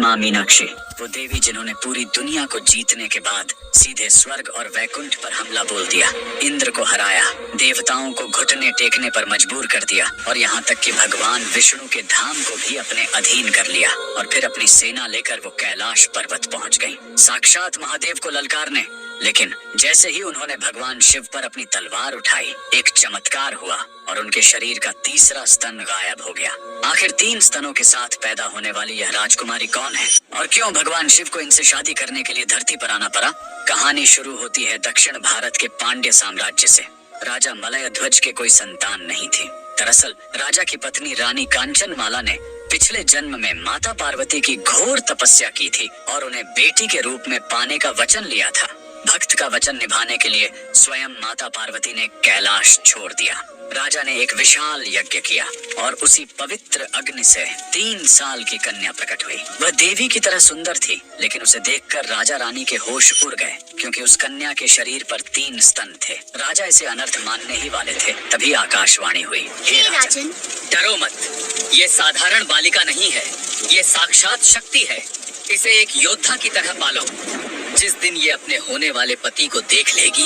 माँ मीनाक्षी, वो देवी जिन्होंने पूरी दुनिया को जीतने के बाद सीधे स्वर्ग और वैकुंठ पर हमला बोल दिया, इंद्र को हराया, देवताओं को घुटने टेकने पर मजबूर कर दिया और यहाँ तक कि भगवान विष्णु के धाम को भी अपने अधीन कर लिया और फिर अपनी सेना लेकर वो कैलाश पर्वत पहुँच गई, साक्षात महादेव को ललकारने। लेकिन जैसे ही उन्होंने भगवान शिव पर अपनी तलवार उठाई, एक चमत्कार हुआ और उनके शरीर का तीसरा स्तन गायब हो गया। आखिर 3 स्तनों के साथ पैदा होने वाली यह राजकुमारी कौन है और क्यों भगवान शिव को इनसे शादी करने के लिए धरती पर आना पड़ा? कहानी शुरू होती है दक्षिण भारत के पांड्य साम्राज्य से। राजा मलय ध्वज के कोई संतान नहीं थी। दरअसल राजा की पत्नी रानी कांचनमाला ने पिछले जन्म में माता पार्वती की घोर तपस्या की थी और उन्हें बेटी के रूप में पाने का वचन लिया था। भक्त का वचन निभाने के लिए स्वयं माता पार्वती ने कैलाश छोड़ दिया। राजा ने एक विशाल यज्ञ किया और उसी पवित्र अग्नि से 3 साल की कन्या प्रकट हुई। वह देवी की तरह सुंदर थी, लेकिन उसे देखकर राजा रानी के होश उड़ गए, क्योंकि उस कन्या के शरीर पर 3 स्तन थे। राजा इसे अनर्थ मानने ही वाले थे, तभी आकाशवाणी हुई, हे राजन, डरो मत, ये साधारण बालिका नहीं है, ये साक्षात शक्ति है। इसे एक योद्धा की तरह पालो। जिस दिन ये अपने होने वाले पति को देख लेगी,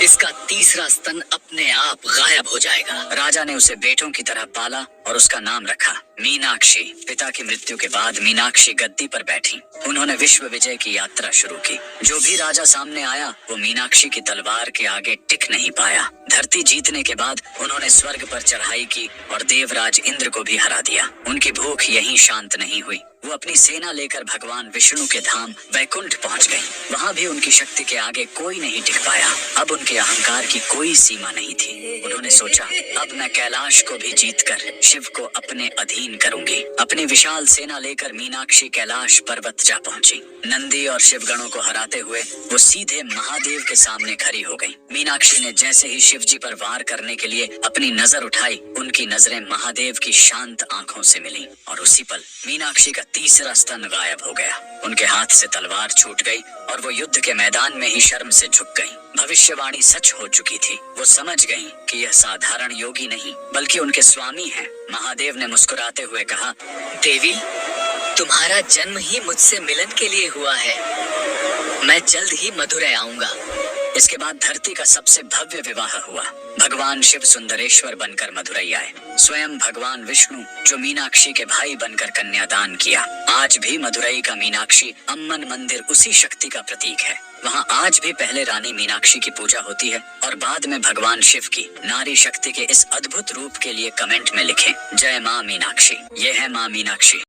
इसका तीसरा स्तन अपने आप गायब हो जाएगा। राजा ने उसे बेटों की तरह पाला और उसका नाम रखा मीनाक्षी। पिता की मृत्यु के बाद मीनाक्षी गद्दी पर बैठी। उन्होंने विश्व विजय की यात्रा शुरू की। जो भी राजा सामने आया, वो मीनाक्षी की तलवार के आगे टिक नहीं पाया। धरती जीतने के बाद उन्होंने स्वर्ग पर चढ़ाई की और देवराज इंद्र को भी हरा दिया। उनकी भूख यहीं शांत नहीं हुई। वो अपनी सेना लेकर भगवान विष्णु के धाम वैकुंठ पहुंच गई। वहां भी उनकी शक्ति के आगे कोई नहीं टिक पाया। अब उनके अहंकार की कोई सीमा नहीं थी। उन्होंने सोचा, अब मैं कैलाश को भी जीतकर शिव को अपने अधीन करूंगी। अपनी विशाल सेना लेकर मीनाक्षी कैलाश पर्वत जा पहुंची। नंदी और शिवगणों को हराते हुए वो सीधे महादेव के सामने खड़ी हो गई। मीनाक्षी ने जैसे ही शिव जी पर वार करने के लिए अपनी नजर उठाई, उनकी नजरें महादेव की शांत आंखों से मिली और उसी पल मीनाक्षी का तीसरा स्तन गायब हो गया। उनके हाथ से तलवार छूट गई और वो युद्ध के मैदान में ही शर्म से झुक गई। भविष्यवाणी सच हो चुकी थी। वो समझ गई कि यह साधारण योगी नहीं, बल्कि उनके स्वामी हैं। महादेव ने मुस्कुराते हुए कहा, देवी, तुम्हारा जन्म ही मुझसे मिलन के लिए हुआ है। मैं जल्द ही मथुरा आऊंगा। इसके बाद धरती का सबसे भव्य विवाह हुआ। भगवान शिव सुंदरेश्वर बनकर मथुराई आए। स्वयं भगवान विष्णु, जो मीनाक्षी के भाई बनकर कन्यादान किया। आज भी मथुराई का मीनाक्षी अम्मन मंदिर उसी शक्ति का प्रतीक है। वहाँ आज भी पहले रानी मीनाक्षी की पूजा होती है और बाद में भगवान शिव की। नारी शक्ति के इस अद्भुत रूप के लिए कमेंट में लिखें, जय माँ मीनाक्षी। ये है माँ मीनाक्षी।